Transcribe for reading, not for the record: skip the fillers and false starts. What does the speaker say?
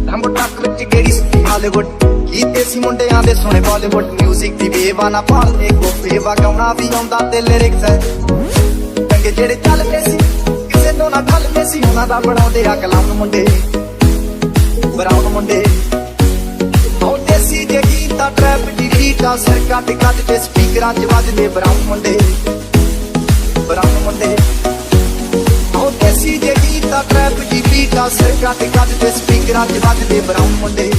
ਰੰਬ ਟੱਕ ਵਿੱਚ ਕਿਹੜੀ ਸੀ ਹਾਲੀਵੁੱਡ ਕੀਤੇ ਸੀ ਮੁੰਡਿਆਂ ਦੇ ਸੋਹਣੇ ਬਾਲੀਵੁੱਡ ਮਿਊਜ਼ਿਕ ਦੀ ਵੇਵਾ ਨਾ ਭਾਲਦੇ ਗੋਪੇਵਾ ਗਾਉਣਾ ਵੀ ਆਉਂਦਾ ਤੇ ਲਿਰਿਕਸ ਹੈ ਚੰਗੇ ਜਿਹੜੇ ਚੱਲਦੇ ਸੀ ਕਿਸੇ ਤੋਂ ਨਾ ਢਲਦੇ ਸੀ ਉਹਨਾਂ ਦਾ ਬਣਾਉਂਦੇ ਆ ਕਲਾਮ ਮੁੰਡੇ ਬਰਾਉਨ ਮੁੰਡੇ ਉਹ ਦੇਸੀ ਜੇ ਗੀਤਾ ਟਰੈਪ ਦੀ ਬੀਟਾ ਸਿਰ ਕੱਟ ਕੱਟ ਕੇ ਸਪੀਕਰਾਂ 'ਚ ਵੱਜਦੇ ਬਰਾਉਨ ਮੁੰਡੇ ਉਹ ਦੇਸੀ ਜੇ ਗੀਤਾ ਟਰੈਪ ਦੀ ਬੀਟਾ ਸਿਰ ਕੱਟ ਕੱਟ ਕੇ ਸਪੀਕਰਾਂ 'ਚ ਵੱਜਦੇ ਬਰਾਉਨ ਮੁੰਡੇ